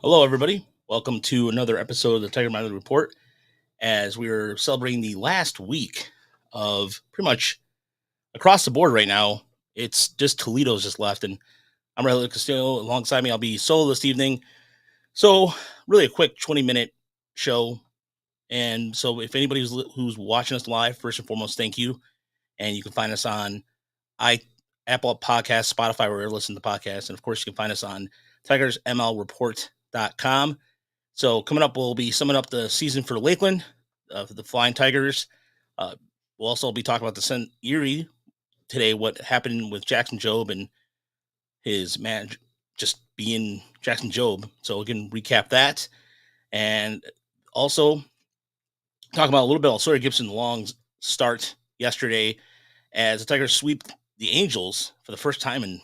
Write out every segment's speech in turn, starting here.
Hello, everybody. Welcome to another episode of the Tiger Miner Report. As we're celebrating the last week of pretty much across the board right now, it's just Toledo's just left, and I'm Rogelio Castillo. Alongside me, I'll be solo this evening. So, really a quick 20-minute show. And so, if anybody who's watching us live, first and foremost, thank you. And you can find us on I Apple Podcasts, Spotify, wherever you listen to podcasts, and of course, you can find us on TigersMLReport.com. So coming up, we'll be summing up the season for Lakeland, for the Flying Tigers. We'll also be talking about the Erie today, what happened with Jackson Jobe and his man just being Jackson Jobe. So we can recap that. And also talk about a little bit of Gibson Long's start yesterday as the Tigers sweep the Angels for the first time in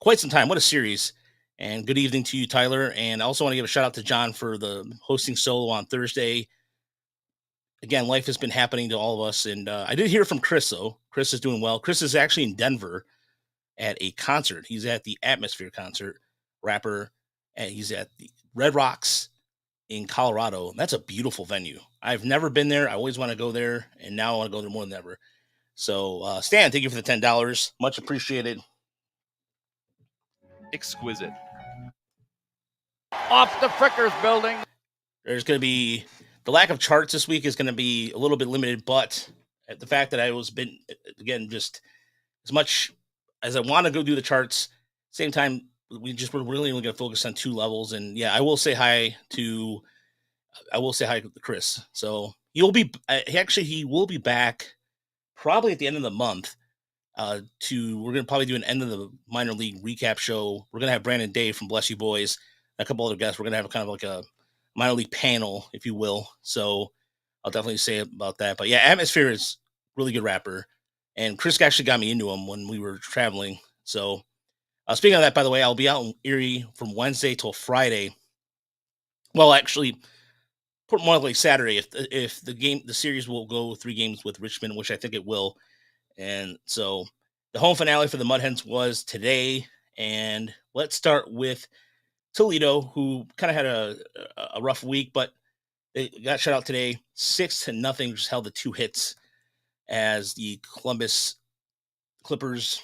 quite some time. What a series. And good evening to you, Tyler. And I also want to give a shout out to John for the hosting solo on Thursday. Again, life has been happening to all of us. And I did hear from Chris, though. Chris is doing well. Chris is actually in Denver at a concert. He's at the Atmosphere concert, rapper, and he's at the Red Rocks in Colorado. And that's a beautiful venue. I've never been there. I always want to go there. And now I want to go there more than ever. So, Stan, thank you for the $10. Much appreciated. Exquisite. Off the Frickers building. There's going to be the lack of charts this week is going to be a little bit limited, but the fact that I was been again just as much as I want to go do the charts, same time we're really only going to focus on two levels. And yeah, I will say hi to Chris. So he will be back probably at the end of the month. We're going to probably do an end of the minor league recap show. We're going to have Brandon Day from Bless You Boys, and a couple other guests. We're going to have kind of like a minor league panel, if you will. So I'll definitely say about that. But yeah, Atmosphere is really good rapper, and Chris actually got me into him when we were traveling. So speaking of that, by the way, I'll be out in Erie from Wednesday till Friday. Well, actually, more likely Saturday if the series will go 3 games with Richmond, which I think it will. And so the home finale for the Mud Hens was today. And let's start with Toledo, who kind of had a rough week, but they got shut out today 6-0, just held the 2 hits as the Columbus Clippers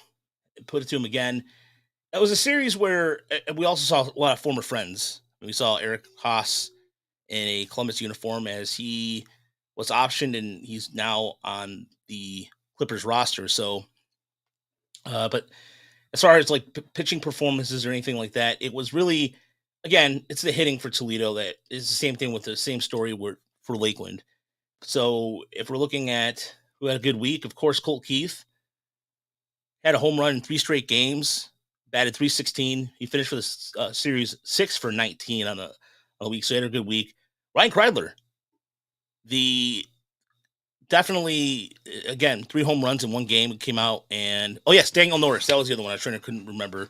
put it to them again. It was a series where we also saw a lot of former friends. We saw Eric Haas in a Columbus uniform as he was optioned and he's now on the Clippers roster. So, but as far as like pitching performances or anything like that, it was really, again, it's the hitting for Toledo that is the same thing with the same story for Lakeland. So if we're looking at who had a good week, of course, Colt Keith had a home run in 3 straight games, batted .316. He finished for the series 6 for 19 on a week, so he had a good week. Ryan Kreidler, definitely, again, 3 home runs in 1 game came out. And, oh, yes, Daniel Norris. That was the other one. I couldn't remember.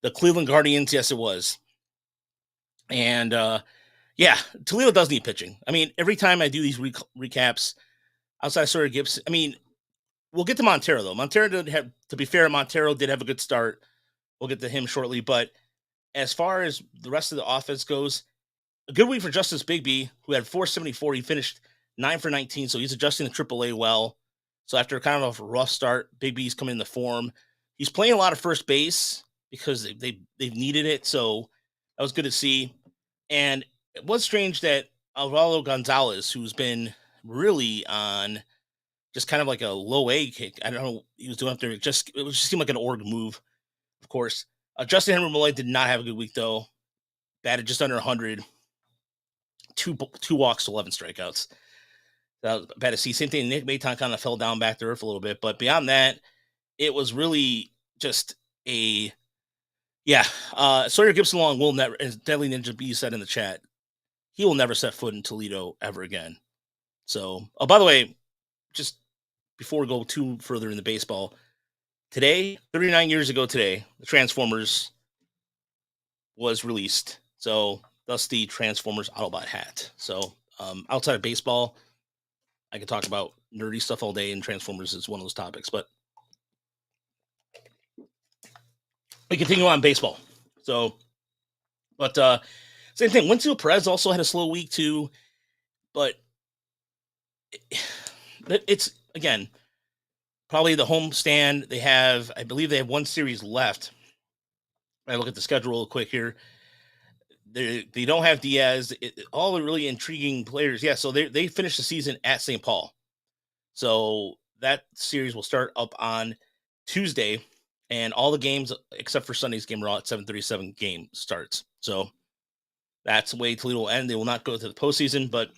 The Cleveland Guardians, yes, it was. And, yeah, Toledo does need pitching. I mean, every time I do these recaps, outside of Sawyer Gibson, I mean, we'll get to Montero, though. Montero did have, to be fair, Montero did have a good start. We'll get to him shortly. But as far as the rest of the offense goes, a good week for Justice Bigby, who had .474. He finished 9 for 19, so he's adjusting to AAA well. So after kind of a rough start, Bigby's coming into form. He's playing a lot of first base because they've needed it, so that was good to see. And it was strange that Alvaro Gonzalez, who's been really on just kind of like a low A kick, I don't know what he was doing up there. It just seemed like an org move, of course. Justin Henry Malloy did not have a good week, though. Batted just under 100. Two walks to 11 strikeouts. That was bad to see. Same thing. Nick Maton kind of fell down back to earth a little bit, but beyond that, it was really just a Sawyer Gibson Long will never, as Deadly Ninja B said in the chat, he will never set foot in Toledo ever again. So, oh, by the way, just before we go too further in the baseball, today, 39 years ago today, the Transformers was released. So, thus the Transformers Autobot hat. So, outside of baseball, I could talk about nerdy stuff all day, and Transformers is one of those topics. But we continue on baseball. So, but Same thing. Winfield Perez also had a slow week too, but it's again probably the home stand. They have, I believe, they have one series left. I look at the schedule real quick here. They don't have Diaz. All the really intriguing players. Yeah, so they finished the season at St. Paul. So that series will start up on Tuesday, and all the games except for Sunday's game are all at 7:37 game starts. So that's the way Toledo will end. They will not go to the postseason, but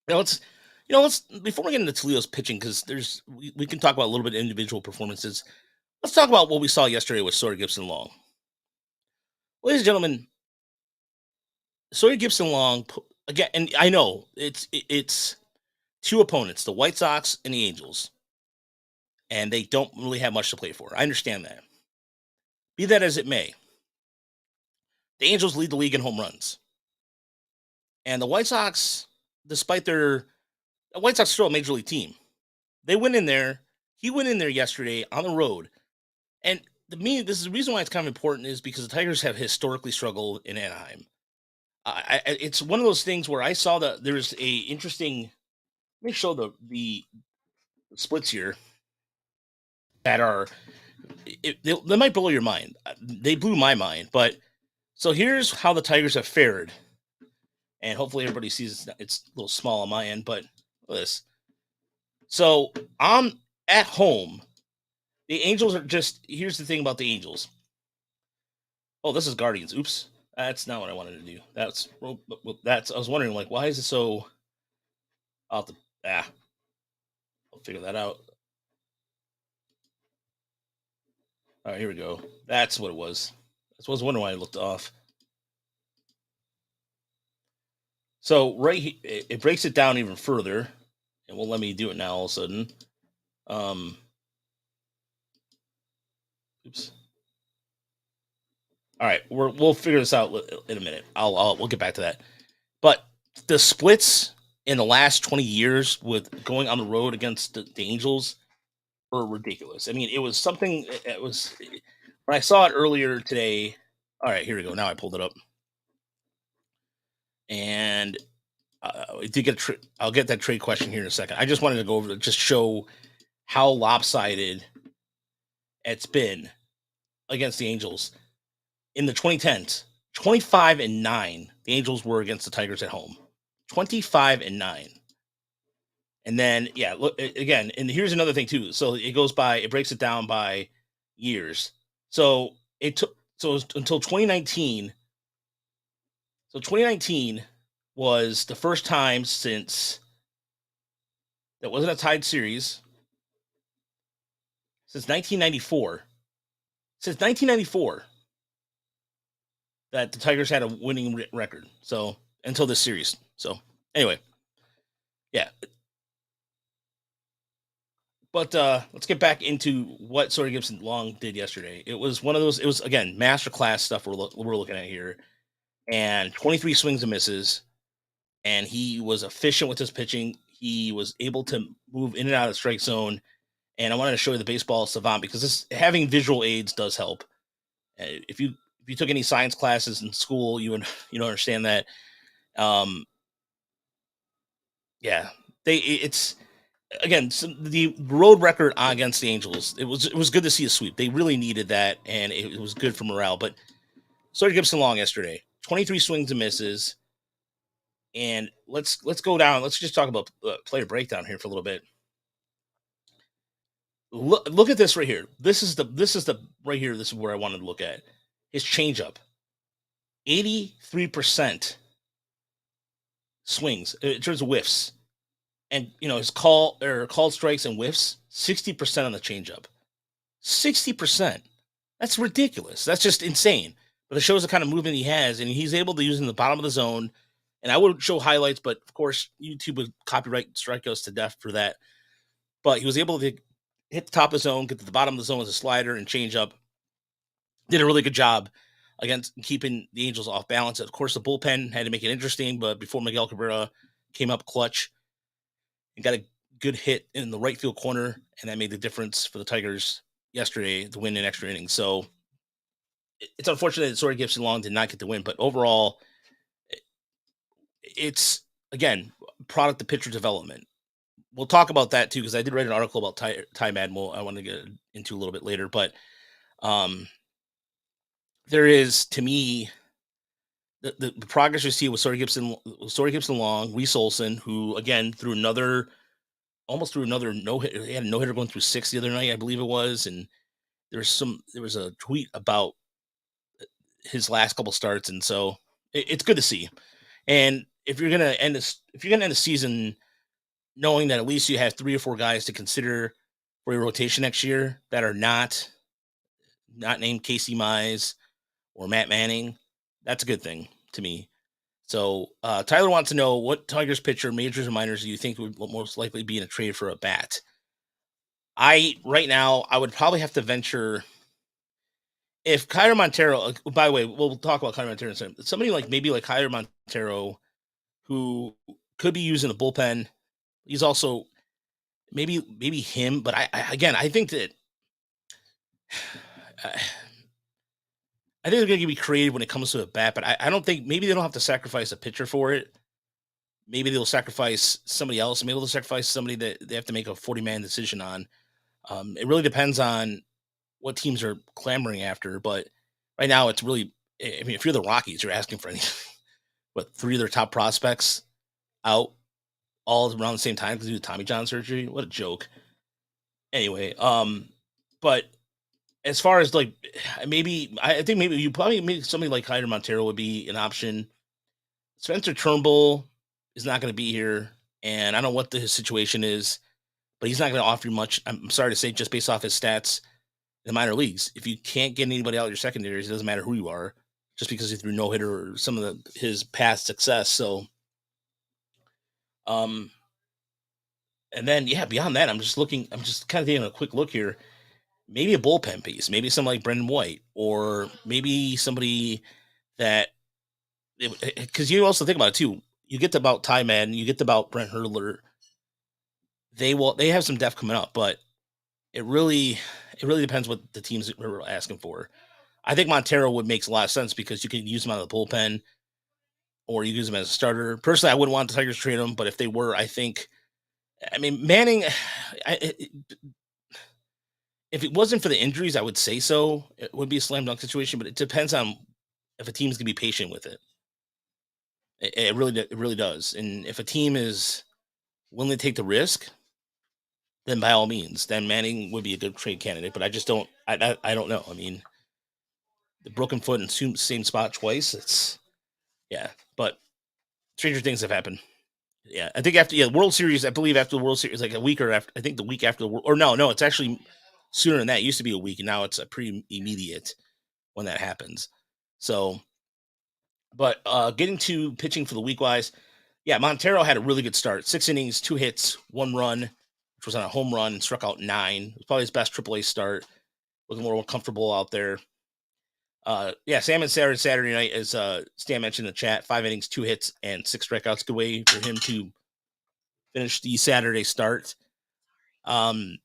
let's let's before we get into Toledo's pitching, because we can talk about a little bit of individual performances. Let's talk about what we saw yesterday with Sawyer Gibson Long. Ladies and gentlemen, Sawyer Gibson Long again, and I know it's two opponents, the White Sox and the Angels, and they don't really have much to play for. I understand that. Be that as it may, the Angels lead the league in home runs, and the White Sox, despite the White Sox, still a major league team. They went in there. He went in there yesterday on the road, and to me, this is the reason why it's kind of important is because the Tigers have historically struggled in Anaheim. It's one of those things where I saw that there's a interesting. Let me show the splits here that are they might blow your mind. They blew my mind, but so here's how the Tigers have fared, and hopefully everybody sees it's a little small on my end, but look at this. So I'm at home. The Angels are just here's the thing about the Angels. Oh, this is Guardians. Oops, that's not what I wanted to do. That's I was wondering like why is it so? I'll have to, I'll figure that out. All right, here we go. That's what it was. I was wondering why I looked off. So it breaks it down even further, and won't let me do it now. All of a sudden, um, oops. All right, we'll figure this out in a minute. We'll get back to that. But the splits in the last 20 years with going on the road against the Angels were ridiculous. I mean, it was something. It was when I saw it earlier today. All right, here we go. Now I pulled it up, and to get I'll get that trade question here in a second. I just wanted to go over to just show how lopsided it's been against the Angels in the 2010s. 25-9, the Angels were against the Tigers at home. 25-9. And then, yeah, look again. And here's another thing too. So it breaks it down by years. So it took, so it was until 2019. So 2019 was the first time since that wasn't a tied series since 1994. Since 1994 that the Tigers had a winning record. So until this series. So anyway, yeah. But let's get back into what Sawyer Gibson Long did yesterday. It was one of those. It was again masterclass stuff we're looking at here, and 23 swings and misses, and he was efficient with his pitching. He was able to move in and out of the strike zone, and I wanted to show you the baseball savant because having visual aids does help. If you took any science classes in school, you would understand that. Um, yeah, it's again the road record against the Angels. It was good to see a sweep. They really needed that, and it was good for morale. But Sawyer Gibson Long yesterday, 23 swings and misses, and let's go down. Let's just talk about player breakdown here for a little bit. Look at this right here. This is the right here. This is where I wanted to look at his changeup. 83% swings in terms of whiffs, and his called strikes and whiffs 60% on the changeup. 60%. That's ridiculous. That's just insane. But it shows the kind of movement he has, and he's able to use in the bottom of the zone. And I would show highlights, but of course YouTube would copyright strike us to death for that. But he was able to hit the top of the zone, get to the bottom of the zone with a slider and change up. Did a really good job against keeping the Angels off balance. Of course, the bullpen had to make it interesting, but before Miguel Cabrera came up clutch and got a good hit in the right field corner, and that made the difference for the Tigers yesterday to win in extra innings. So it's unfortunate that Sawyer Gibson Long did not get the win, but overall, it's again product of pitcher development. We'll talk about that too because I did write an article about Ty Madmo. I want to get into a little bit later, but um, there is to me the progress you see with Story Gibson Long, Reese Olson, who again threw another almost threw another no hit. He had a no hitter going through six the other night, I believe it was, and there was a tweet about his last couple starts, and so it's good to see. And if you're gonna end the season knowing that at least you have three or four guys to consider for your rotation next year that are not named Casey Mize or Matt Manning, that's a good thing to me. So Tyler wants to know what Tigers pitcher, majors or minors, do you think would most likely be in a trade for a bat? I right now I would probably have to venture if Kyler Montero. By the way, we'll talk about Kyler Montero in a second. Somebody like maybe like Kyler Montero who could be using the bullpen. He's also maybe him, but I again I think that I think they're going to be creative when it comes to a bat, but I don't think maybe they don't have to sacrifice a pitcher for it. Maybe they'll sacrifice somebody else. Maybe they'll sacrifice somebody that they have to make a 40-man decision on. It really depends on what teams are clamoring after, but right now it's really. I mean, if you're the Rockies, you're asking for anything. What three of their top prospects out all around the same time because do Tommy John surgery? What a joke. Anyway, but as far as like maybe I think maybe you probably maybe somebody like Hyder Montero would be an option. Spencer Turnbull is not going to be here, and I don't know what his situation is, but he's not going to offer you much. I'm sorry to say, just based off his stats in the minor leagues. If you can't get anybody out of your secondaries, it doesn't matter who you are, just because he threw no hitter or some of his past success. So, um, and then yeah, beyond that, I'm just looking. I'm just kind of taking a quick look here. Maybe a bullpen piece, maybe somebody like Brendan White, or maybe somebody that because you also think about it too. You get to about Ty Madden, you get to about Brent Hurdler. They have some depth coming up, but it really depends what the teams are asking for. I think Montero would makes a lot of sense because you can use him out of the bullpen or you use him as a starter. Personally, I wouldn't want the Tigers to trade him, but if they were, I think. I mean, Manning. If it wasn't for the injuries, I would say so. It would be a slam dunk situation, but it depends on if a team's gonna be patient with it. It really does. And if a team is willing to take the risk, then by all means, then Manning would be a good trade candidate. But I just don't. I don't know. I mean, the broken foot in same spot twice. It's yeah. But stranger things have happened. Yeah, I think after World Series, I believe after the World Series, like a week or after, I think the week after the or no, it's actually sooner than that. It used to be a week, and now it's a pretty immediate when that happens. So, but getting to pitching for the week wise, yeah, Montero had a really good start. 6 innings, 2 hits, 1 run, which was on a home run, and struck out 9. It was probably his best AAA start. Looking more comfortable out there. Yeah, Salmon Saturday night, as Stan mentioned in the chat, 5 innings, 2 hits, and 6 strikeouts. Good way for him to finish the Saturday start. Um,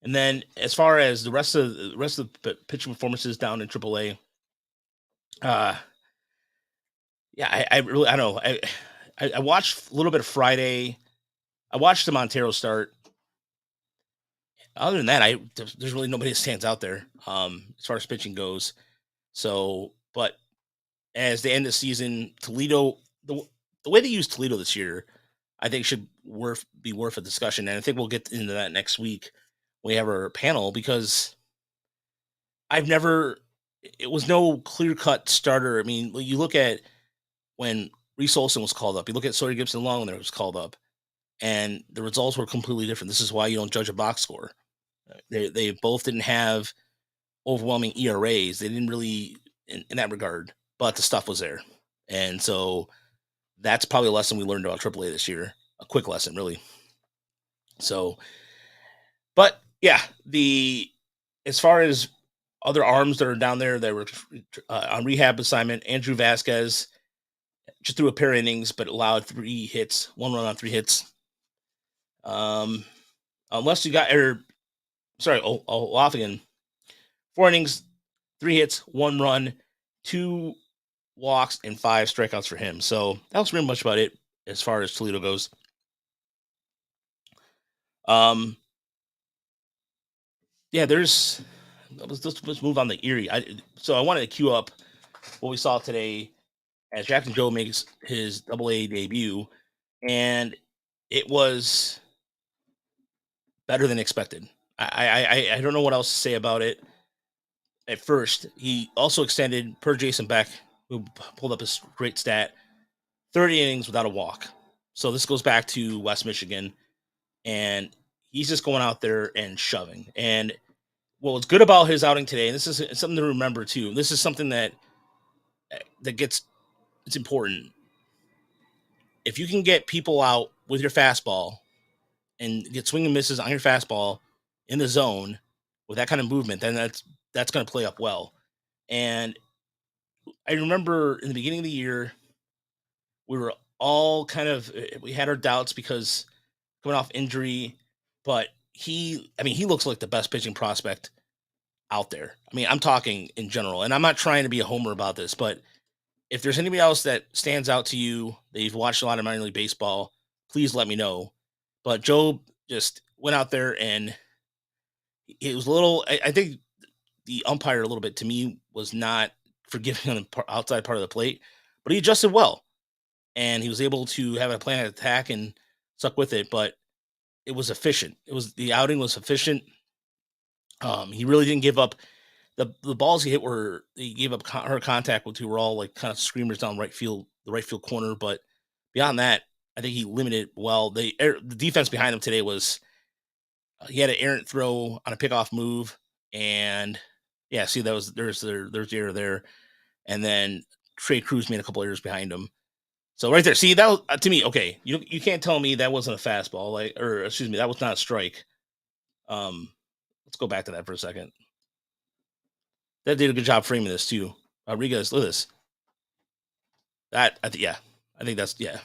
and then as far as the rest of the pitching performances down in AAA, uh, yeah, I don't know. I watched a little bit of Friday. I watched the Montero start. Other than that, there's really nobody that stands out there as far as pitching goes. So, but as they end the season, Toledo the way they use Toledo this year, I think should be worth a discussion, and I think we'll get into that next week when we have our panel because I've never it was no clear cut starter. I mean, when you look at when Reese Olson was called up, you look at Sawyer Gibson Long when it was called up, and the results were completely different. This is why you don't judge a box score. They both didn't have overwhelming ERAs. They didn't really in that regard, but the stuff was there, and so that's probably a lesson we learned about AAA this year. A quick lesson, really. So, but yeah, the as far as other arms that are down there that were on rehab assignment, Andrew Vasquez just threw a pair of innings, but allowed 3 hits, 1 run on 3 hits. Unless you got or sorry, off again. 4 innings, 3 hits, 1 run, 2 walks, and 5 strikeouts for him. So that was pretty much about it as far as Toledo goes. Um, yeah, let's move on to Erie. So I wanted to queue up what we saw today as Jackson Joe makes his AA debut, and it was better than expected. I don't know what else to say about it. At first, he also extended per Jason Beck, who pulled up a great stat, 30 innings without a walk. So this goes back to West Michigan, and he's just going out there and shoving. And what was good about his outing today, and this is something to remember too. This is something that gets it's important. If you can get people out with your fastball and get swing and misses on your fastball in the zone with that kind of movement, then that's going to play up well. And I remember in the beginning of the year, we were all we had our doubts because coming off injury, but he looks like the best pitching prospect out there. I mean, I'm talking in general, and I'm not trying to be a homer about this, but if there's anybody else that stands out to you that you've watched a lot of minor league baseball, please let me know. But Job just went out there and it was a little. I think the umpire a little bit to me was not forgiving on the outside part of the plate, but he adjusted well and he was able to have a plan of attack and stuck with it. But it was efficient. The outing was efficient. He really didn't give up. The balls he hit were he gave up her contact with two were all like kind of screamers down the right field corner. But beyond that, I think he limited well. The defense behind him today was he had an errant throw on a pickoff move, and yeah, see that was there's the error there, and then Trey Cruz made a couple errors behind him. So right there, see that was, to me okay. You can't tell me that wasn't a fastball, like or excuse me, that was not a strike. Um, let's go back to that for a second. That did a good job framing this too. Rodriguez, look at this. Yeah, I think that's yeah.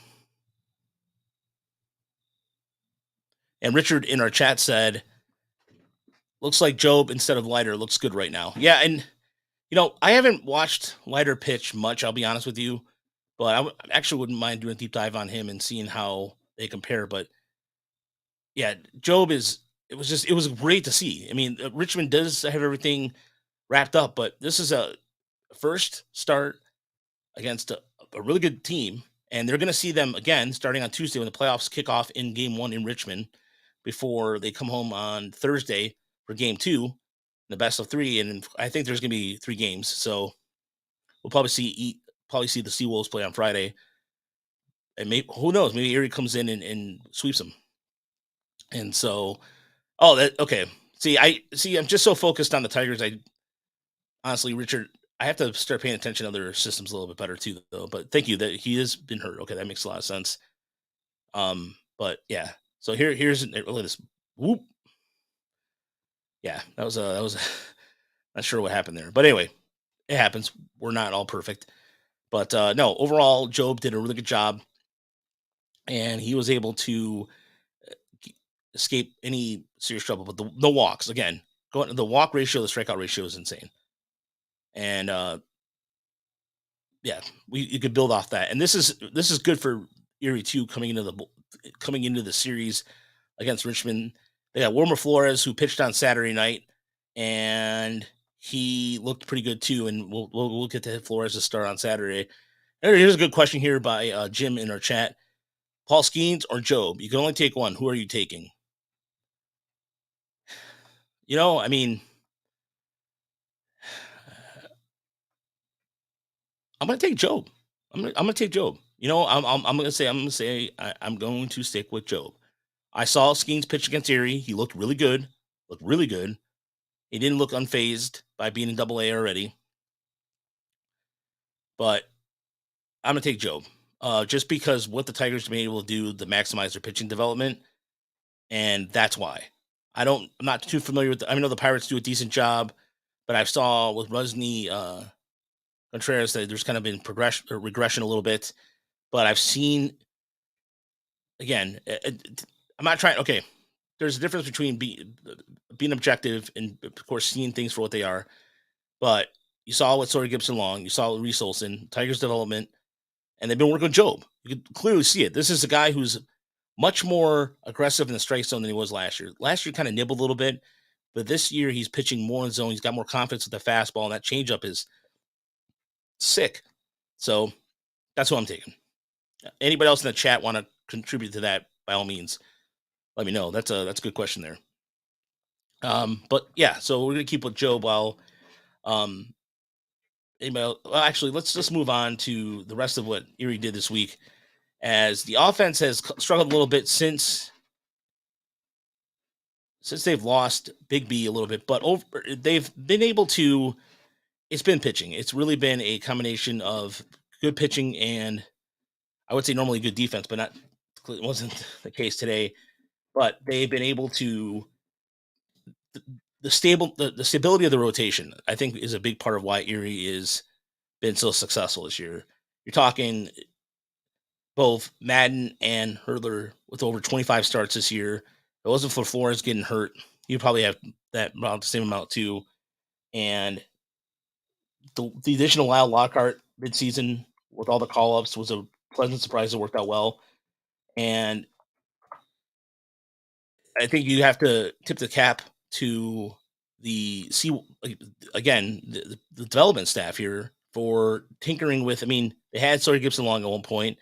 And Richard in our chat said, looks like Job instead of Leiter looks good right now. Yeah, and I haven't watched Leiter pitch much. I'll be honest with you, but actually wouldn't mind doing a deep dive on him and seeing how they compare. But yeah, Job is. It was great to see. I mean, Richmond does have everything wrapped up, but this is a first start against a really good team, and they're going to see them again starting on Tuesday when the playoffs kick off in Game 1 in Richmond before they come home on Thursday for Game 2, the best of 3, and I think there's going to be 3 games, so we'll probably see the Seawolves play on Friday, and maybe who knows, maybe Erie comes in and sweeps them, and so that okay. I'm just so focused on the Tigers. I honestly, Richard, I have to start paying attention to other systems a little bit better too, though. But thank you that he has been hurt. Okay, that makes a lot of sense. But yeah. So here's look at this. Whoop. Yeah, that was not sure what happened there, but anyway, it happens. We're not all perfect, but no. Overall, Job did a really good job, and he was able to escape any serious trouble. But the walks again, the walk ratio, the strikeout ratio is insane, and yeah, you could build off that. And this is good for Erie too coming into the series against Richmond. They got Wilmer Flores who pitched on Saturday night, and he looked pretty good too. And we'll get to Flores to start on Saturday. And here's a good question here by Jim in our chat: Paul Skeens or Job? You can only take one. Who are you taking? I mean, I'm gonna take Job. I'm gonna take Job. I'm going to stick with Job. I saw Skeens pitch against Erie. He looked really good. Looked really good. He didn't look unfazed by being in Double A already. But I'm gonna take Job. Just because what the Tigers have been able to do to maximize their pitching development, and that's why. I'm not too familiar with. I know the Pirates do a decent job, but I saw with Rusney Contreras that there's kind of been progression or regression a little bit. But I've seen again. I'm not trying. Okay, there's a difference between being objective and, of course, seeing things for what they are. But You saw what sort of Gibson Long, you saw Reese Olson, Tigers development, and they've been working with Jobe. You can clearly see it. This is a guy who's much more aggressive in the strike zone than he was last year. Last year kind of nibbled a little bit, but this year he's pitching more in zone. He's got more confidence with the fastball, and that changeup is sick. So that's what I'm taking. Anybody else in the chat want to contribute to that? By all means, let me know. That's a good question there. But yeah, so we're gonna keep with Joe while um well, actually, let's just move on to the rest of what Erie did this week, as the offense has struggled a little bit since they've lost Bigby a little bit, but they've been able to. It's been pitching. It's really been a combination of good pitching and I would say normally good defense, but not. It wasn't the case today. But they've been able to the stability of the rotation. I think is a big part of why Erie is been so successful this year. You're talking both Madden and Hurdler with over 25 starts this year. If it wasn't for Flores getting hurt, you probably have that about the same amount too. And the additional Lyle Lockhart midseason with all the call ups was a pleasant surprise. It worked out well. And I think you have to tip the cap to the the development staff here for tinkering with. I mean, they had Sawyer Gibson Long at one point,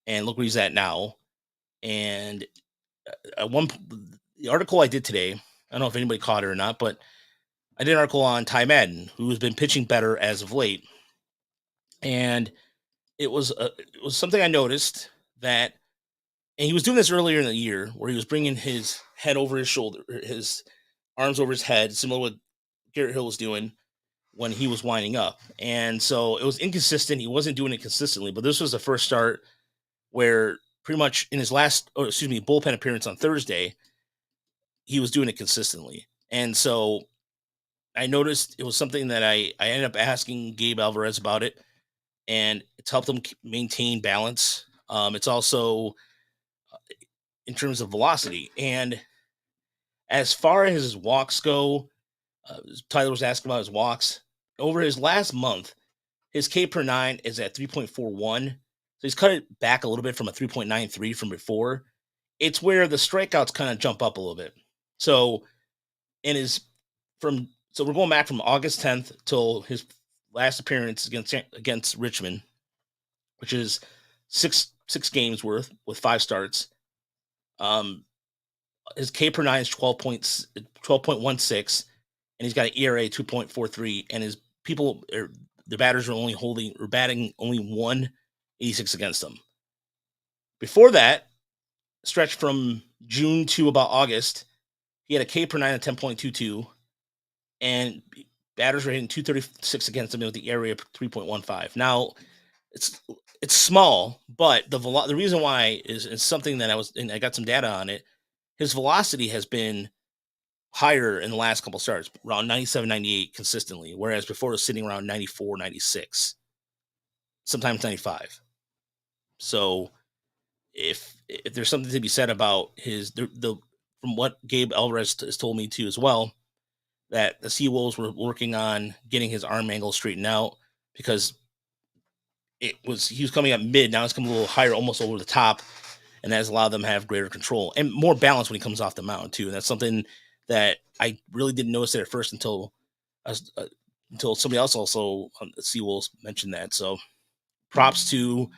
and look where he's at now. And at the article I did today, I don't know if anybody caught it or not, but I did an article on Ty Madden, who has been pitching better as of late, and it was something I noticed that, and he was doing this earlier in the year, where he was bringing his head over his shoulder, his arms over his head, similar to what Garrett Hill was doing when he was winding up, and so it was inconsistent. He wasn't doing it consistently, but this was the first start where pretty much in his bullpen appearance on Thursday, he was doing it consistently. And so I noticed it was something that I ended up asking Gabe Alvarez about it, and it's helped him maintain balance. It's also in terms of velocity. And as far as his walks go, Tyler was asking about his walks. Over his last month, his K per nine is at 3.41. So he's cut it back a little bit from a 3.93 from before. It's where the strikeouts kind of jump up a little bit. So in his so we're going back from August 10th till his last appearance against Richmond, which is six games worth with 5 starts. His K per nine is 12.16, and he's got an ERA 2.43, and the batters are batting only 186 against them. Before that stretch from June to about August, he had a K per nine of 10.22, and batters were hitting 236 against him with the area of 3.15. Now, it's small, but the reason why is something that I got some data on it. His velocity has been higher in the last couple starts, around 97, 98 consistently, whereas before it was sitting around 94, 96, sometimes 95. So if there's something to be said about from what Gabe Alvarez has told me too as well, that the Seawolves were working on getting his arm angle straightened out, because he was coming up mid, now it's coming a little higher, almost over the top, and that has allowed them to have greater control and more balance when he comes off the mound too. And that's something that I really didn't notice it at first until somebody else also on the Seawolves mentioned that. So props to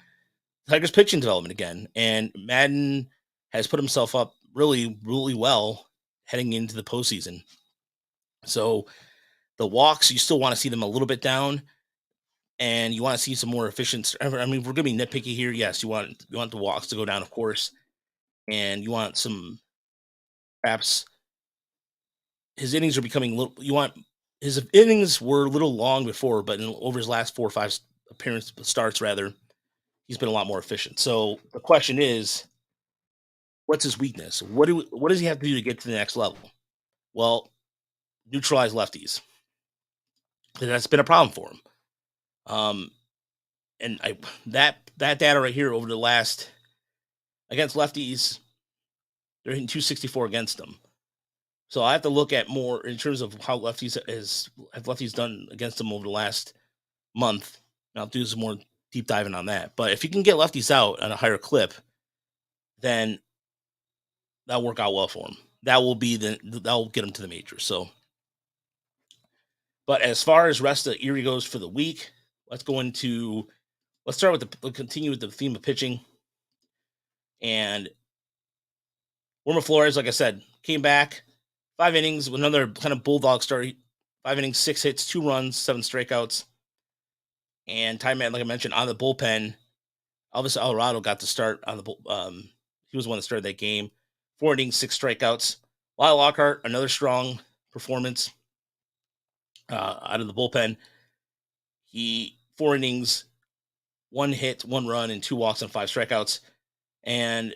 Tigers pitching development again. And Madden has put himself up really, really well heading into the postseason. So the walks, you still want to see them a little bit down, and you want to see some more efficient. I mean, we're going to be nitpicky here. Yes, you want the walks to go down, of course, and you want some, perhaps his innings are becoming little. His innings were a little long before, but over his last 4 or 5 starts, rather, he's been a lot more efficient. So the question is, what's his weakness? What does he have to do to get to the next level? Well, neutralize lefties. That's been a problem for him. And that data right here over the last against lefties, they're hitting 264 against them. So I have to look at more in terms of how lefties done against them over the last month. And I'll do some more deep diving on that. But if you can get lefties out at a higher clip, then that'll work out well for him. That'll get him to the majors. So, but as far as rest of Erie goes for the week, let's go into we'll continue with the theme of pitching. And Wilmer Flores, like I said, came back 5 innings with another kind of bulldog start. 5 innings, 6 hits, 2 runs, 7 strikeouts. And time man, like I mentioned, on the bullpen, Elvis Alvarado got to start on the he was the one that started that game. 4 innings, 6 strikeouts. Lyle Lockhart, another strong performance out of the bullpen. He 4 innings, 1 hit, 1 run, and 2 walks and 5 strikeouts. And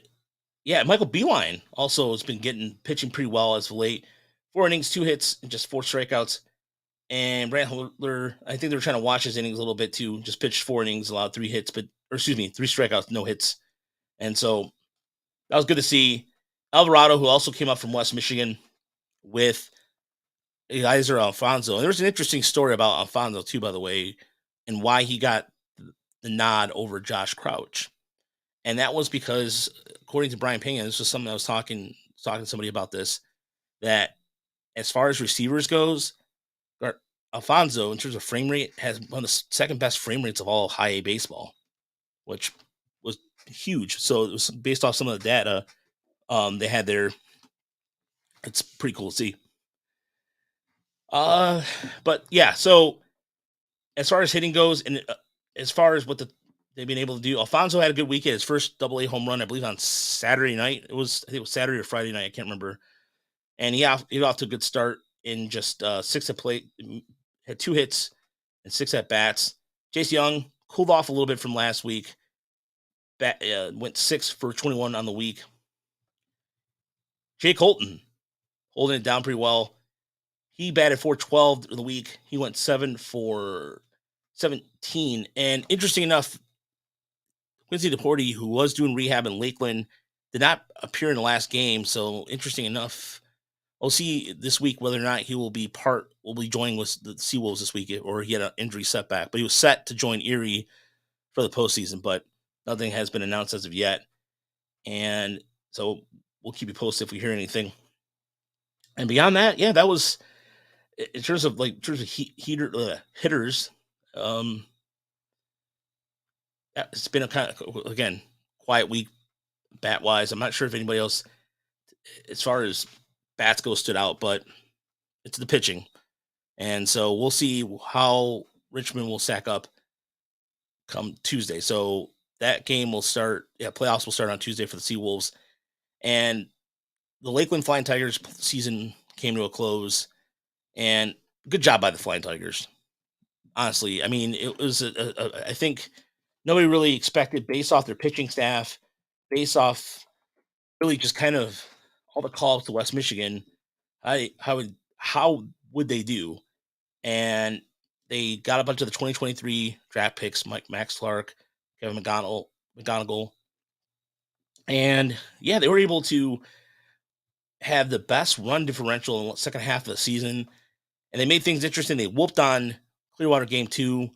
yeah, Michael Beeline also has been pitching pretty well as of late. 4 innings, 2 hits, and just 4 strikeouts. And Brant Holder, I think they were trying to watch his innings a little bit too. Just pitched 4 innings, allowed 3 hits, 3 strikeouts, no hits. And so that was good to see. Alvarado, who also came up from West Michigan with Elizer Alfonso. And there was an interesting story about Alfonso too, by the way, and why he got the nod over Josh Crouch. And that was because, according to Brian Pena, this was something I was talking to somebody about this, that as far as receivers goes, Alfonso, in terms of frame rate, has one of the second best frame rates of all high A baseball, which was huge. So it was based off some of the data they had there. It's pretty cool to see. But yeah, so as far as hitting goes, and as far as they've been able to do, Alfonso had a good weekend. His first AA home run, I believe, on Saturday night. I think it was Saturday or Friday night. I can't remember. And he got off to a good start in just 6 at plate, had 2 hits and 6 at bats. Jace Young cooled off a little bit from last week. Went 6 for 21 on the week. Jake Holton holding it down pretty well. He batted 412 of the week. He went 7 for 17. And interesting enough, Quincy Deporte, who was doing rehab in Lakeland, did not appear in the last game. So interesting enough, we'll see this week whether or not he will be joining with the Seawolves this week, or he had an injury setback. But he was set to join Erie for the postseason, but nothing has been announced as of yet. And so we'll keep you posted if we hear anything. And beyond that, yeah, that was in terms of hitters. It's been a kind of, again, quiet week bat wise. I'm not sure if anybody else, as far as bats go, stood out, but it's the pitching. And so we'll see how Richmond will stack up come Tuesday. So that game will start. Yeah, playoffs will start on Tuesday for the Seawolves. And the Lakeland Flying Tigers season came to a close. And good job by the Flying Tigers. Honestly, I mean, it was, I think nobody really expected, based off their pitching staff, based off really just kind of all the calls to West Michigan, how would they do? And they got a bunch of the 2023 draft picks, Max Clark, Kevin McGonigal. And yeah, they were able to have the best run differential in the second half of the season. And they made things interesting. They whooped on Clearwater game 2.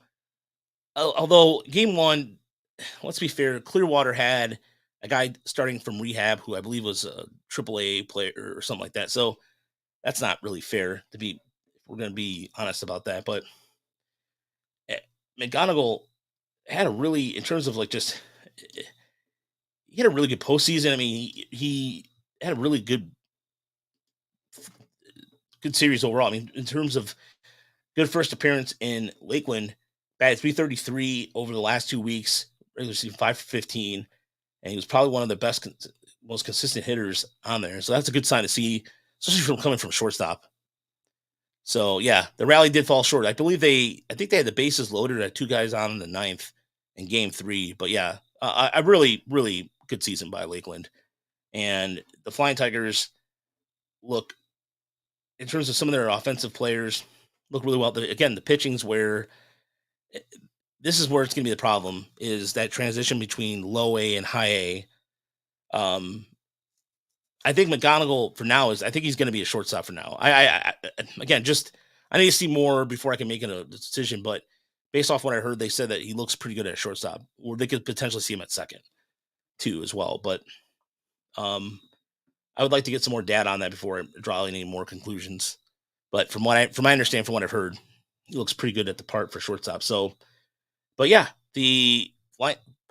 Although game 1, let's be fair, Clearwater had a guy starting from rehab who I believe was a AAA player or something like that. So that's not really fair if we're going to be honest about that. But McGonigal had a really, in terms of he had a really good postseason. I mean, he had a really good series overall. I mean, in terms of good first appearance in Lakeland, batted 333 over the last 2 weeks, regular season 5 for 15, and he was probably one of the most consistent hitters on there. So that's a good sign to see, especially from coming from shortstop. So yeah, the rally did fall short. I think they had the bases loaded at 2 guys on in the 9th in game 3. But yeah, a really, really good season by Lakeland. And the Flying Tigers look, in terms of some of their offensive players, look really well. Again, the pitching's where this is where it's going to be the problem, is that transition between low A and high A. I think McGonigal for now I think he's going to be a shortstop for now. Again, I need to see more before I can make a decision. But based off what I heard, they said that he looks pretty good at shortstop, or they could potentially see him at second too as well. But um, I would like to get some more data on that before I draw any more conclusions. But from my understanding, from what I've heard, he looks pretty good at the part for shortstop. So, but yeah,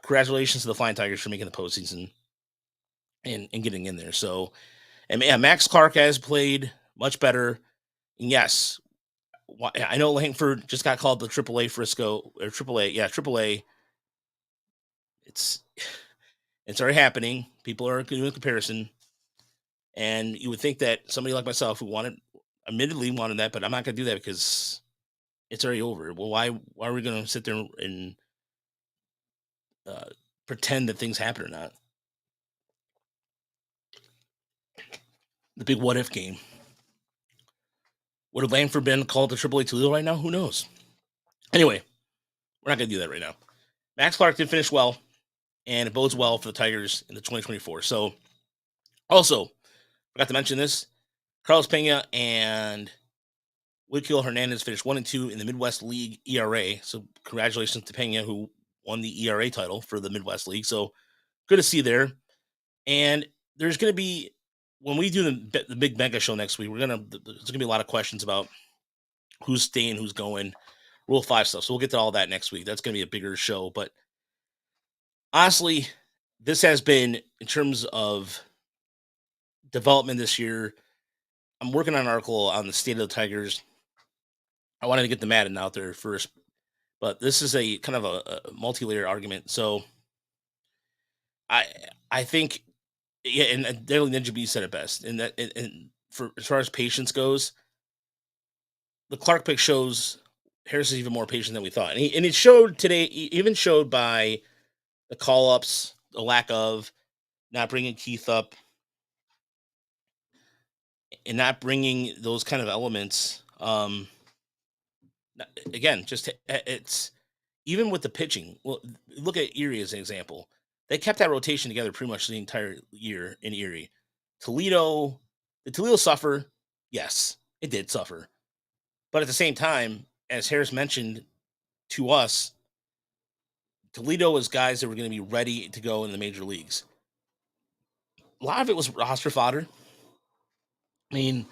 congratulations to the Flying Tigers for making the postseason and getting in there. So, and yeah, Max Clark has played much better. And yes, I know Langford just got called the AAA Frisco or AAA. Yeah, AAA. It's already happening. People are doing a comparison, and you would think that somebody like myself who admittedly wanted that, but I'm not going to do that because it's already over. Well, why are we going to sit there and pretend that things happen or not? The big what if game. Would have Langford been called to AAA Toledo right now? Who knows? Anyway, we're not going to do that right now. Max Clark did finish well, and it bodes well for the Tigers in the 2024. So, also, forgot to mention this, Carlos Pena and Wilkiel Hernandez finished 1 and 2 in the Midwest League ERA. So, congratulations to Pena, who won the ERA title for the Midwest League. So, good to see there. And there's going to be, when we do the big mega show next week, there's going to be a lot of questions about who's staying, who's going, Rule 5 stuff. So we'll get to all that next week. That's going to be a bigger show. But honestly, this has been, in terms of development this year, I'm working on an article on the state of the Tigers. I wanted to get the Madden out there first, but this is a kind of a multi-layer argument. So I think, yeah, and Daily Ninja B said it best. And that, and for as far as patience goes, the Clark pick shows Harris is even more patient than we thought, and it showed today. He even showed by the call ups, the lack of not bringing Keith up, and not bringing those kind of elements. Again, just it's even with the pitching. Well, look at Erie as an example. They kept that rotation together pretty much the entire year in Erie. Did Toledo suffer? Yes, it did suffer. But at the same time, as Harris mentioned to us, Toledo was guys that were going to be ready to go in the major leagues. A lot of it was roster fodder. I mean,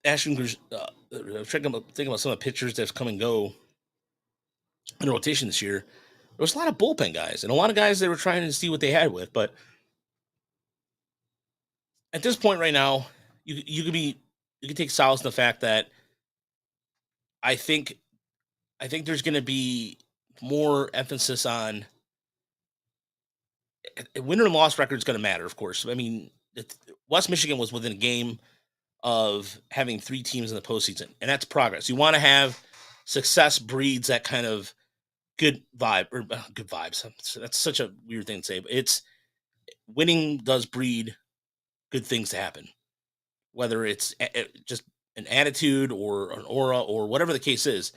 Ashton, thinking about some of the pitchers that's come and go in rotation this year. There was a lot of bullpen guys and a lot of guys that were trying to see what they had with. But at this point right now, you could take solace in the fact that I think there's going to be more emphasis on winner and loss record is going to matter, of course. I mean, West Michigan was within a game of having 3 teams in the postseason, and that's progress. You want to have success breeds that kind of good vibe or good vibes. That's such a weird thing to say, but it's winning does breed good things to happen, whether it's just an attitude or an aura or whatever the case is.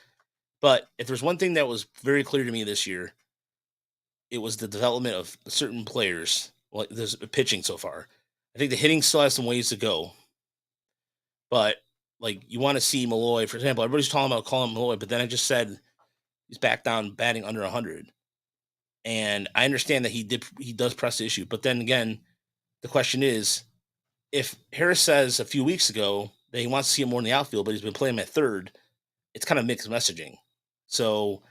But if there's one thing that was very clear to me this year, it was the development of certain players. Well, there's pitching so far. I think the hitting still has some ways to go, but like you want to see Malloy, for example. Everybody's talking about calling Malloy, but then I just said he's back down batting under 100, and I understand that he does press the issue. But then again, the question is, if Harris says a few weeks ago that he wants to see him more in the outfield, but he's been playing him at third, it's kind of mixed messaging. So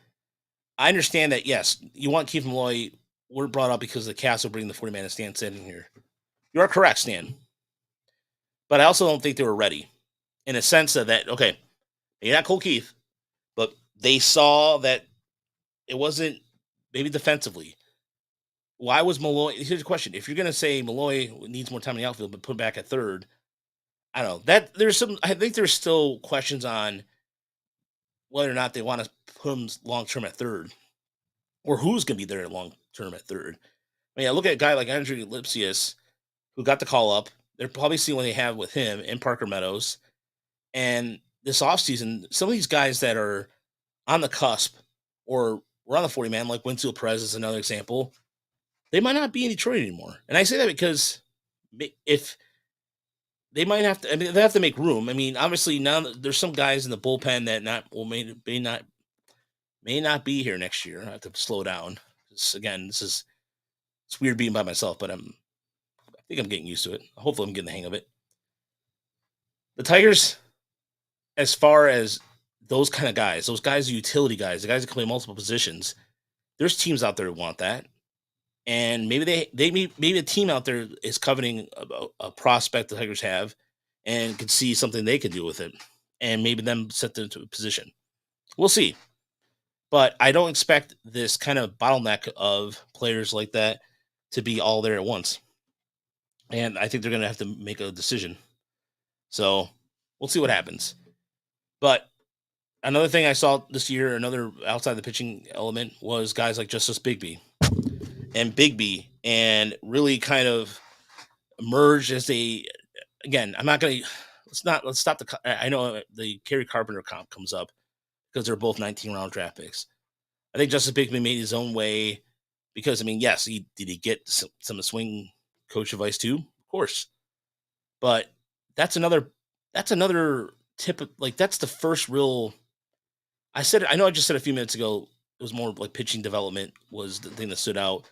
I understand that, yes, you want Keith Malloy. We're brought up because the Cats will bring the 40-man Stan in here. You are correct, Stan. But I also don't think they were ready in a sense of that, okay, maybe not Cole Keith, but they saw that it wasn't maybe defensively. Why was Malloy? Here's the question. If you're going to say Malloy needs more time in the outfield, but put him back at third, I don't know. I think there's still questions on whether or not they want to put him long-term at third or who's going to be there long-term at third. I mean, I look at a guy like Andrew Lipsius, who got the call up. They're probably seeing what they have with him and Parker Meadows. And this offseason, some of these guys that are on the cusp or were on the 40-man, like Winfield Perez is another example, they might not be in Detroit anymore. And I say that because if they might have to, I mean, they have to make room. I mean, obviously now there's some guys in the bullpen that not will may not be here next year. I have to slow down. 'Cause again, it's weird being by myself, but I think I'm getting used to it. Hopefully, I'm getting the hang of it. The Tigers, as far as those kind of guys, those guys are utility guys, the guys that can play multiple positions. There's teams out there who want that, and maybe maybe a team out there is coveting a prospect the Tigers have, and can see something they can do with it, and maybe them set them into a position. We'll see, but I don't expect this kind of bottleneck of players like that to be all there at once, and I think they're going to have to make a decision. So we'll see what happens. But another thing I saw this year, another outside the pitching element, was guys like Justice Bigby, and really kind of emerged as a. Again, I'm not gonna. Let's stop the. I know the Kerry Carpenter comp comes up because they're both 19 round draft picks. I think Justice Bigby made his own way because I mean, yes, he get some swing coach advice too, of course, but that's another tip of like that's the first real. I know I just said a few minutes ago it was more like pitching development was the thing that stood out.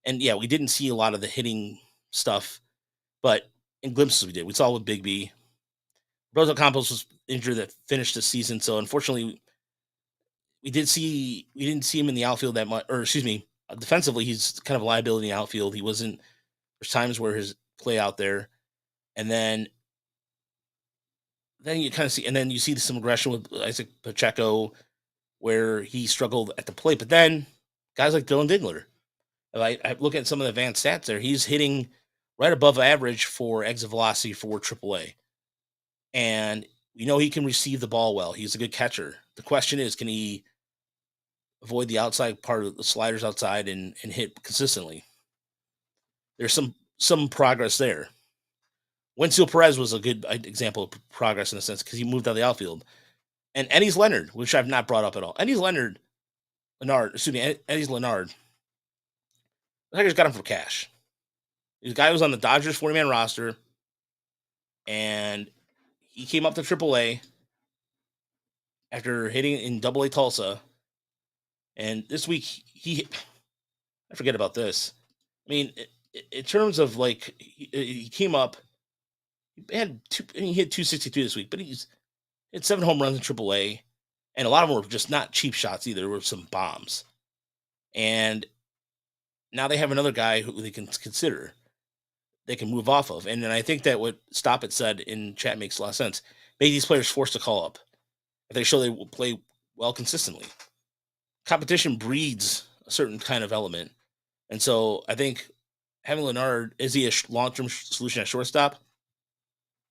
And yeah, we didn't see a lot of the hitting stuff, but in glimpses we did. We saw with Bigby. Rosa Campos was injured that finished the season, so unfortunately we didn't see him in the outfield that much, or excuse me, defensively he's kind of a liability in the outfield. He wasn't. There's times where his play out there, and then you kind of see, and then you see some aggression with Isaac Pacheco, where he struggled at the plate. But then guys like Dylan Dingler, I look at some of the advanced stats there. He's hitting right above average for exit velocity for AAA, and we know he can receive the ball well. He's a good catcher. The question is, can he avoid the outside part of the sliders outside and hit consistently? There's some progress there. Wenzel Perez was a good example of progress in a sense because he moved out of the outfield. And Eddie's Leonard, which I've not brought up at all. Eddie's Leonard. The Tigers got him for cash. This guy was on the Dodgers 40-man roster, and he came up to AAA after hitting in AA Tulsa. And this week, I forget about this. I mean, in terms of like, he came up, he hit 262 this week, but he's hit 7 home runs in AAA, and a lot of them were just not cheap shots either. There were some bombs. And now they have another guy who they can consider, they can move off of. And then I think that what Stop It said in chat makes a lot of sense. Make these players forced to call up if they show they will play well consistently. Competition breeds a certain kind of element. And so I think having Leonard, is he a long-term solution at shortstop?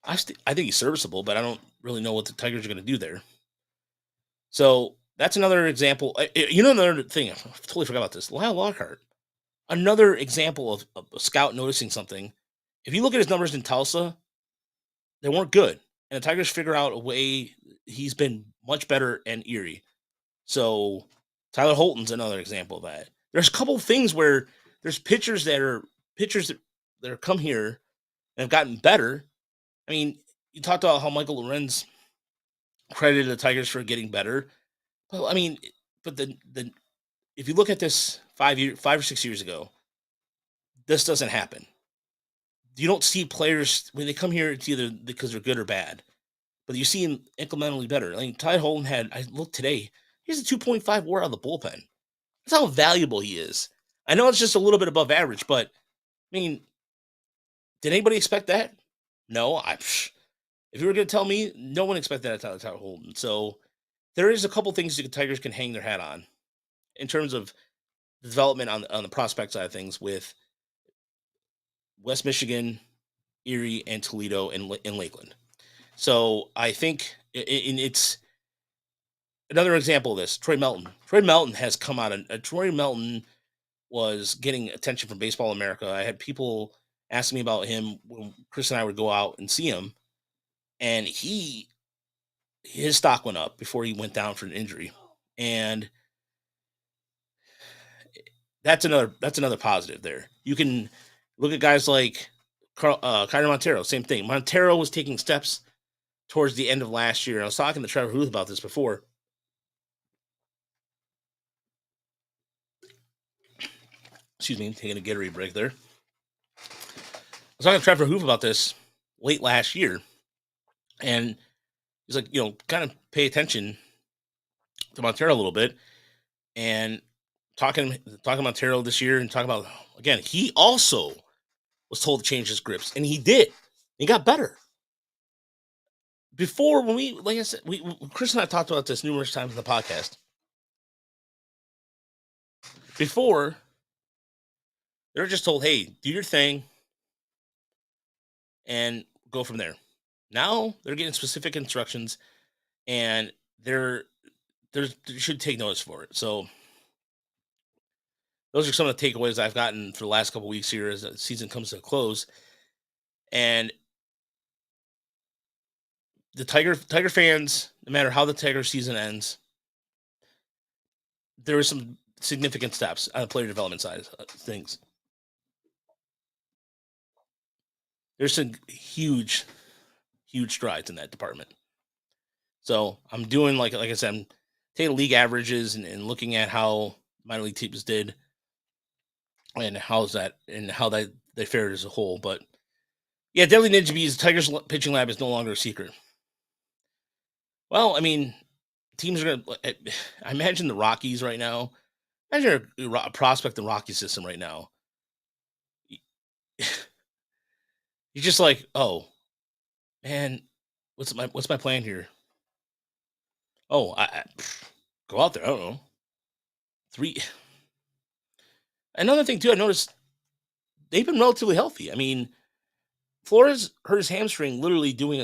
I think he's serviceable, but I don't really know what the Tigers are going to do there. So that's another example. Another thing, I totally forgot about this. Lyle Lockhart, another example of a scout noticing something. If you look at his numbers in Tulsa, they weren't good. And the Tigers figure out a way. He's been much better in Erie. So Tyler Holton's another example of that. There's a couple of things where there's pitchers that are come here and have gotten better. I mean, you talked about how Michael Lorenz credited the Tigers for getting better. Well, I mean, but the if you look at this 5 or 6 years ago, this doesn't happen. You don't see players when they come here, it's either because they're good or bad, but you see them incrementally better. I mean, Ty Holton I looked today, he has a 2.5 WAR out of the bullpen. That's how valuable he is. I know it's just a little bit above average, but I mean, did anybody expect that? No. If you were going to tell me, no one expected that out of Ty Holton. So there is a couple things the Tigers can hang their hat on in terms of development on the prospect side of things with West Michigan, Erie, and Toledo and Lakeland. So I think it's another example of this. Troy Melton. Troy Melton has come out. Troy Melton was getting attention from Baseball America. I had people asking me about him when Chris and I would go out and see him, and his stock went up before he went down for an injury, and that's another positive there. You can look at guys like Kyler Montero, same thing. Montero was taking steps towards the end of last year. I was talking to Trevor Huth about this before. Excuse me, taking a Gatorade break there. I was talking to Trevor Huth about this late last year, and he's like, kind of pay attention to Montero a little bit, and talking Montero this year, and talking about again, he also was told to change his grips, and he did. He got better. Before, when we, like I said, Chris and I talked about this numerous times in the podcast. Before, they were just told, "Hey, do your thing, and go from there." Now they're getting specific instructions, and they should take notice for it. So those are some of the takeaways I've gotten for the last couple weeks here as the season comes to a close. And the Tiger fans, no matter how the Tiger season ends, there are some significant steps on the player development side of things. There's some huge strides in that department. So I'm doing like I said, I'm taking league averages and looking at how minor league teams did and how they fared as a whole. But yeah, Deadly Ninja Bees Tigers pitching lab is no longer a secret. Well, I mean, teams are gonna. I imagine the Rockies right now. Imagine a prospect in Rocky system right now. You're just like, oh man, what's my plan here? Oh, I go out there. I don't know. Three. Another thing too, I noticed they've been relatively healthy. I mean, Flores hurt his hamstring literally doing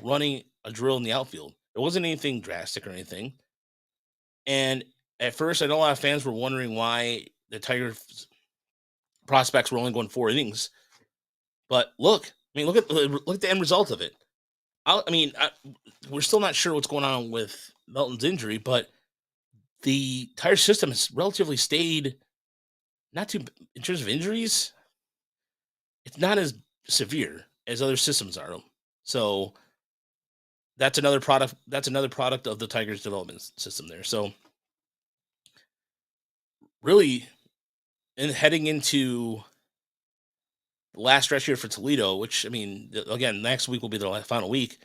running a drill in the outfield. It wasn't anything drastic or anything. And at first, I know a lot of fans were wondering why the Tigers prospects were only going 4 innings. But look, I mean, look at the end result of it. We're still not sure what's going on with Melton's injury, but the Tiger system has relatively stayed not too in terms of injuries. It's not as severe as other systems are. So that's another product. That's another product of the Tigers development system there. So really, in heading into the last stretch here for Toledo, which I mean, again, next week will be the final week.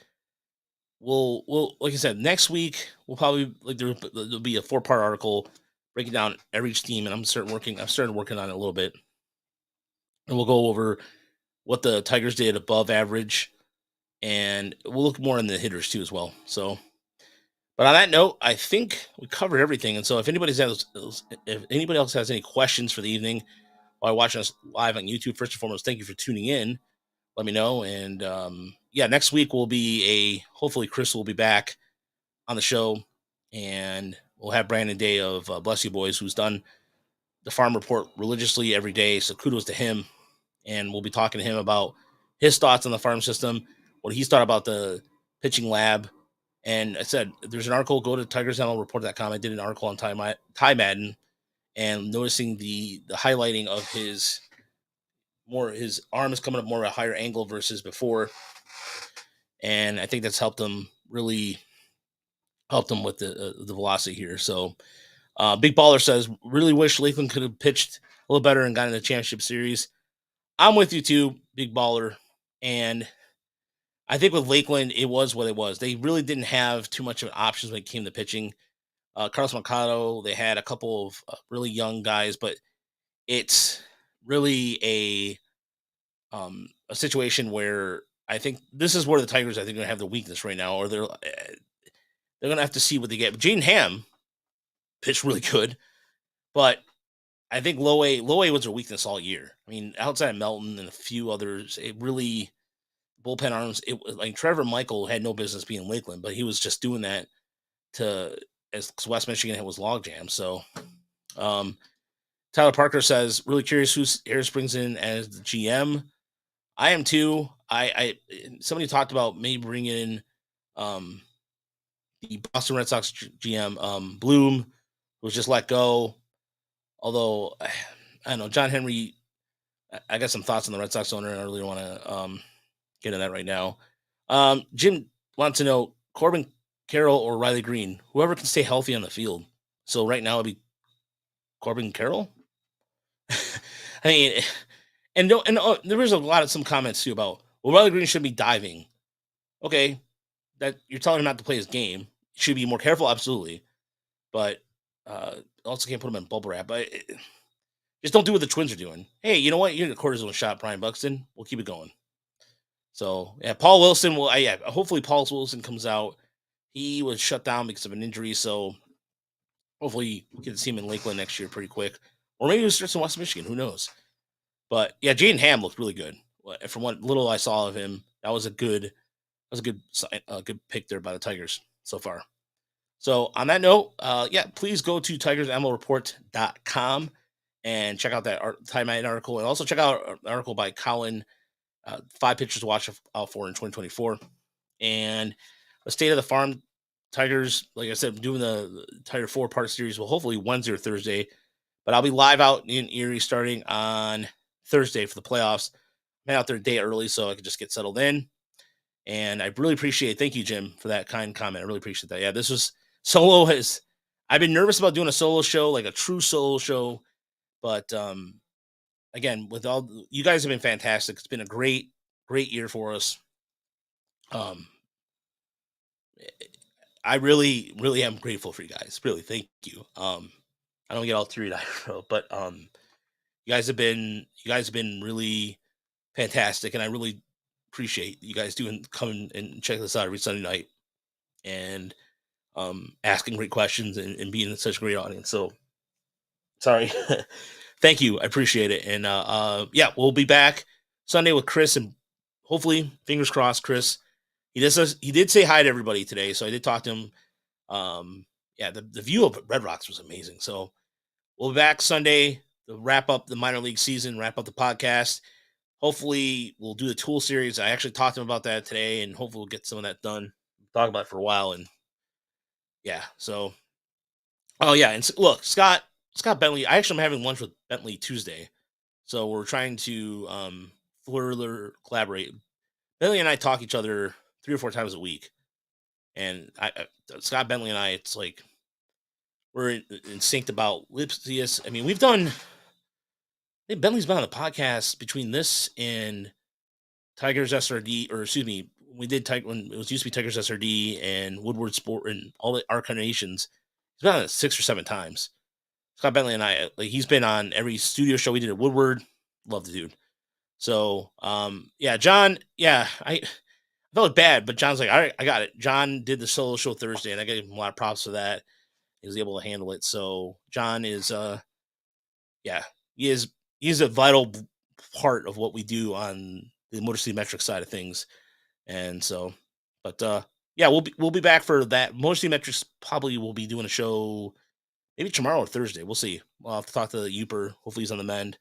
We'll like I said, next week we'll probably there'll be a 4-part article breaking down every team, and I've started working on it a little bit, and we'll go over what the Tigers did above average, and we'll look more in the hitters too as well. So, but on that note, I think we covered everything. And so, if anybody else has any questions for the evening while watching us live on YouTube, first and foremost, thank you for tuning in. Let me know. And yeah, next week will be hopefully Chris will be back on the show, and we'll have Brandon Day of Bless You Boys, who's done the farm report religiously every day. So kudos to him. And we'll be talking to him about his thoughts on the farm system, what he's thought about the pitching lab. And I said, there's an article, go to tigersnlreport.com. I did an article on Ty Madden and noticing the highlighting of his arm is coming up more at a higher angle versus before. And I think that's helped him with the velocity here. So Big Baller says, really wish Lakeland could have pitched a little better and gotten the championship series. I'm with you too, Big Baller. And I think with Lakeland, it was what it was. They really didn't have too much of options when it came to pitching. Carlos Mercado, they had a couple of really young guys, but it's really a situation where I think this is where the Tigers, I think, are going to have the weakness right now, or they're going to have to see what they get. But Jaden Ham pitched really good, but I think low A was their weakness all year. I mean, outside of Melton and a few others, it really bullpen arms. It was like Trevor Michael had no business being in Lakeland, but he was just doing that as West Michigan was logjam. So, Tyler Parker says, really curious who Harris brings in as the GM. I am too. Somebody talked about maybe bringing in the Boston Red Sox GM Bloom, who was just let go. Although I don't know, John Henry, I got some thoughts on the Red Sox owner, and I really want to get into that right now. Jim wants to know Corbin Carroll or Riley Green, whoever can stay healthy on the field. So right now it'd be Corbin Carroll. I mean, and no, and there was a lot of some comments too about well, Riley Green should be diving. Okay, that you're telling him not to play his game. Should be more careful, absolutely, but also can't put him in bubble wrap. But just don't do what the Twins are doing. Hey, you know what? You're in a cortisone shot, Brian Buxton. We'll keep it going. So yeah, Paul Wilson will. Yeah, hopefully Paul Wilson comes out. He was shut down because of an injury, so hopefully we can see him in Lakeland next year pretty quick, or maybe he starts in West Michigan. Who knows? But yeah, Jaden Ham looked really good. From what little I saw of him, that was a good pick there by the Tigers so far. So on that note, yeah, please go to tigersmlreport.com and check out that Time Night article, and also check out an article by Colin, 5 pitchers to watch out for in 2024, and the state of the farm. Tigers, like I said, doing the Tiger 4-part series will hopefully Wednesday or Thursday, but I'll be live out in Erie starting on Thursday for the playoffs. I'm out there a day early so I can just get settled in. And I really appreciate it. Thank you, Jim, for that kind comment. I really appreciate that. Yeah, this was solo. I've been nervous about doing a solo show, like a true solo show, but again, with all you guys have been fantastic. It's been a great year for us. I really am grateful for you guys. Really, thank you. I don't get all teary eyed, but you guys have been really fantastic, and I really appreciate you guys coming and check this out every Sunday night and asking great questions and being such a great audience. So sorry. Thank you. I appreciate it. And yeah, we'll be back Sunday with Chris, and hopefully, fingers crossed, Chris. He did say hi to everybody today, so I did talk to him. Yeah, the view of Red Rocks was amazing. So we'll be back Sunday to wrap up the minor league season, wrap up the podcast. Hopefully, we'll do the tool series. I actually talked to him about that today, and hopefully, we'll get some of that done. Talk about it for a while, and yeah. So, oh yeah, and look, Scott Bentley. I actually am having lunch with Bentley Tuesday, so we're trying to further collaborate. Bentley and I talk each other 3 or 4 times a week, and Scott Bentley and I, it's like we're in sync about Lipsius. I mean, we've done. I think Bentley's been on the podcast between this and Tigers SRD, or excuse me, we did when it was used to be Tigers SRD and Woodward Sport and all the Arcanations. He's been on it 6 or 7 times. Scott Bentley and I, like, he's been on every studio show we did at Woodward. Love the dude. So, yeah, John, yeah, I felt bad, but John's like, all right, I got it. John did the solo show Thursday, and I gave him a lot of props for that. He was able to handle it. So John is, yeah, he's a vital part of what we do on the Motor City Metrics side of things. And so, but yeah, we'll be back for that. Motor City Metrics probably will be doing a show maybe tomorrow or Thursday. We'll see. We'll have to talk to Uper. Hopefully he's on the mend.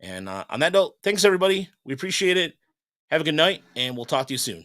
And on that note, thanks everybody. We appreciate it. Have a good night, and we'll talk to you soon.